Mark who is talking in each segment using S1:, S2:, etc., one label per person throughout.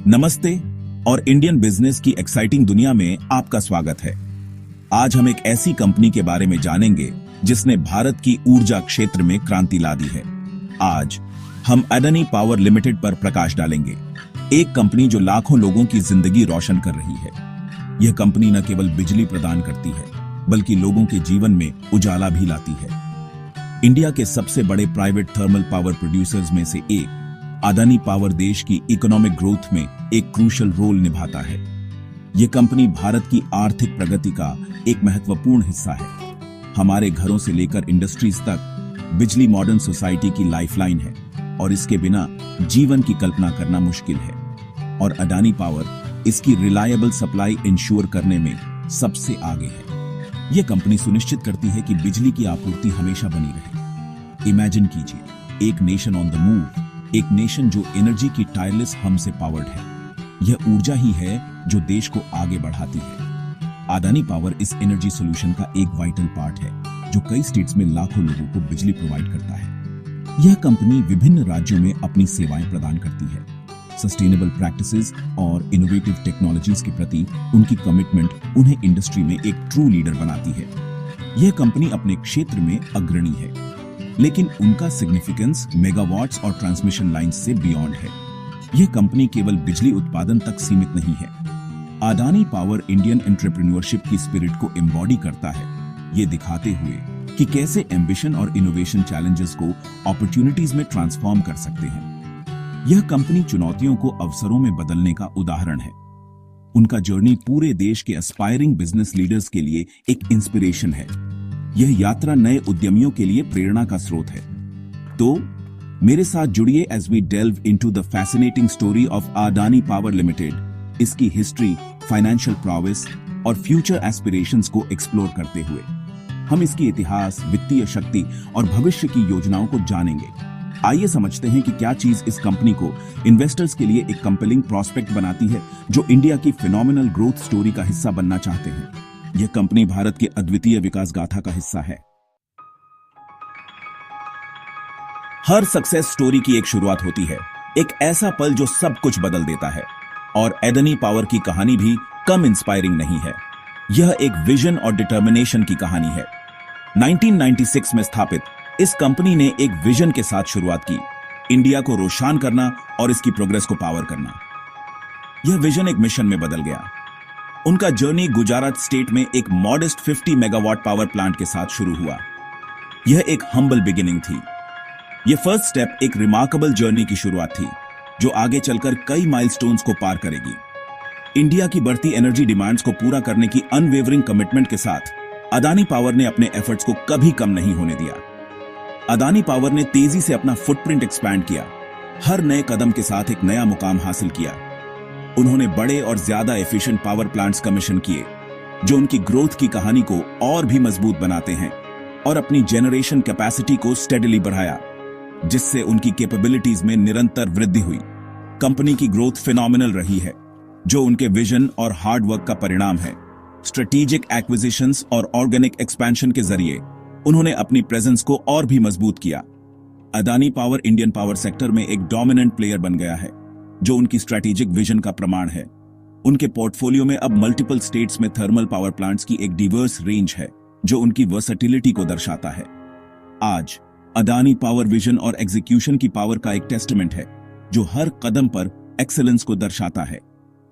S1: नमस्ते और Indian business की एक्साइटिंग दुनिया में आपका स्वागत है। आज हम एक ऐसी कंपनी के बारे में जानेंगे जिसने भारत की ऊर्जा क्षेत्र में क्रांति ला दी है। आज हम अडानी पावर लिमिटेड पर प्रकाश डालेंगे, एक कंपनी जो लाखों लोगों की जिंदगी रोशन कर रही है। यह कंपनी न केवल बिजली प्रदान करती है बल्कि लोगों के जीवन में उजाला भी लाती है। इंडिया के सबसे बड़े प्राइवेट थर्मल पावर प्रोड्यूसर्स में से एक अडानी पावर देश की इकोनॉमिक ग्रोथ में एक क्रूशियल रोल निभाता है। यह कंपनी भारत की आर्थिक प्रगति का एक महत्वपूर्ण हिस्सा है। हमारे घरों से लेकर इंडस्ट्रीज तक बिजली मॉडर्न सोसाइटी की लाइफलाइन है और इसके बिना जीवन की कल्पना करना मुश्किल है। और अडानी पावर इसकी रिलायबल सप्लाई इंश्योर करने में सबसे आगे है। यह कंपनी सुनिश्चित करती है कि बिजली की आपूर्ति हमेशा बनी रहे। इमेजिन कीजिए, एक नेशन ऑन द मूव, एक नेशन जो एनर्जी की टायरलेस हम से पावर्ड है। यह ऊर्जा ही है जो देश को आगे बढ़ाती है। अडानी पावर इस एनर्जी सॉल्यूशन का एक वाइटल पार्ट है जो कई स्टेट्स में लाखों लोगों को बिजली प्रोवाइड करता है। यह कंपनी विभिन्न राज्यों में अपनी सेवाएं प्रदान करती है। सस्टेनेबल प्रैक्टिसेस और इनोवेटिव टेक्नोलॉजीज के प्रति उनकी कमिटमेंट उन्हें इंडस्ट्री में एक ट्रू लीडर बनाती है। यह कंपनी अपने क्षेत्र में अग्रणी है, लेकिन उनका सिग्निफिकेंस मेगावाट्स और ट्रांसमिशन लाइंस से बियॉन्ड है। यह कंपनी केवल बिजली उत्पादन तक सीमित नहीं है। अडानी पावर इंडियन एंटरप्रेन्योरशिप की स्पिरिट को एम्बॉडी करता है, ये दिखाते हुए कि कैसे एम्बिशन और इनोवेशन चैलेंजेस को अपॉर्चुनिटीज में ट्रांसफॉर्म कर सकते हैं। यह कंपनी चुनौतियों को अवसरों में बदलने का उदाहरण है। उनका जर्नी पूरे देश के एस्पायरिंग बिजनेस लीडर्स के लिए एक इंस्पिरेशन है। यह यात्रा नए उद्यमियों के लिए प्रेरणा का स्रोत है। तो मेरे साथ जुड़िए as we delve into the fascinating story of Adani power limited, इसकी हिस्ट्री, फाइनेंशियल प्रोग्रेस और फ्यूचर एस्पिरेशंस को एक्सप्लोर करते हुए हम इसकी इतिहास, वित्तीय शक्ति और भविष्य की योजनाओं को जानेंगे। आइए समझते हैं कि क्या चीज इस कंपनी को इन्वेस्टर्स के लिए एक कंपेलिंग प्रोस्पेक्ट बनाती है जो इंडिया की फिनोमिनल ग्रोथ स्टोरी का हिस्सा बनना चाहते हैं। यह कंपनी भारत के अद्वितीय विकास गाथा का हिस्सा है। हर सक्सेस स्टोरी की एक शुरुआत होती है, एक ऐसा पल जो सब कुछ बदल देता है। और अडानी पावर की कहानी भी कम इंस्पायरिंग नहीं है। यह एक विजन और डिटर्मिनेशन की कहानी है। 1996 में स्थापित इस कंपनी ने एक विजन के साथ शुरुआत की, इंडिया को रोशन करना और इसकी प्रोग्रेस को पावर करना। यह विजन एक मिशन में बदल गया। उनका जर्नी गुजरात स्टेट में एक मॉडेस्ट 50 मेगावाट पावर प्लांट के साथ शुरू हुआ। यह एक हम्बल बिगिनिंग थी। यह फर्स्ट स्टेप एक रिमार्केबल जर्नी की शुरुआत थी जो आगे चलकर कई माइलस्टोन्स को पार करेगी। इंडिया की बढ़ती एनर्जी डिमांड्स को पूरा करने की अनवेवरिंग कमिटमेंट के साथ अडानी पावर ने अपने एफर्ट्स को कभी कम नहीं होने दिया। अडानी पावर ने तेजी से अपना फुटप्रिंट एक्सपैंड किया, हर नए कदम के साथ एक नया मुकाम हासिल किया। उन्होंने बड़े और ज्यादा एफिशिएंट पावर प्लांट्स कमीशन किए जो उनकी ग्रोथ की कहानी को और भी मजबूत बनाते हैं, और अपनी जनरेशन कैपेसिटी को स्टेडली बढ़ाया जिससे उनकी कैपेबिलिटीज में निरंतर वृद्धि हुई। कंपनी की ग्रोथ फिनोमिनल रही है जो उनके विजन और हार्ड वर्क का परिणाम है। स्ट्रेटेजिक एक्विजिशंस और ऑर्गेनिक एक्सपेंशन के जरिए उन्होंने अपनी प्रेजेंस को और भी मजबूत किया। Adani power Indian power sector में एक डोमिनेंट प्लेयर बन गया है जो उनकी स्ट्रैटेजिक विजन का प्रमाण है। उनके पोर्टफोलियो में अब मल्टीपल स्टेट्स में थर्मल पावर प्लांट्स की एक डिवर्स रेंज है जो उनकी वर्सेटिलिटी को दर्शाता है। आज अडानी पावर विजन और एग्जीक्यूशन की पावर का एक टेस्टमेंट है जो हर कदम पर एक्सेलेंस को दर्शाता है।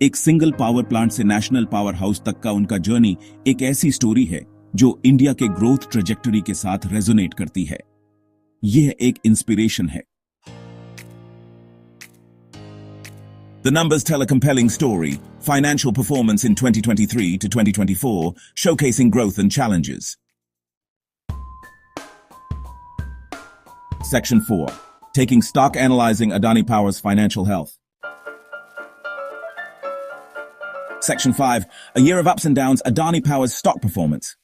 S1: एक सिंगल पावर प्लांट से नेशनल पावर हाउस तक का उनका जर्नी एक ऐसी स्टोरी है जो इंडिया के ग्रोथ ट्रेजेक्टरी के साथ रेजोनेट करती है। यह एक इंस्पिरेशन है। The numbers tell a compelling story, financial performance in 2023 to 2024, showcasing growth and challenges. Section 4. Taking stock, analyzing Adani Power's financial health. Section 5. A year of ups and downs, Adani Power's stock performance.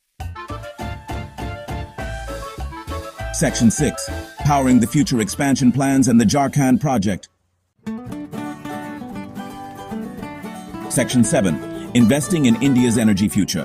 S1: Section 6. Powering the future expansion plans and the Jharkhand project. Section 7. Investing in India's energy future.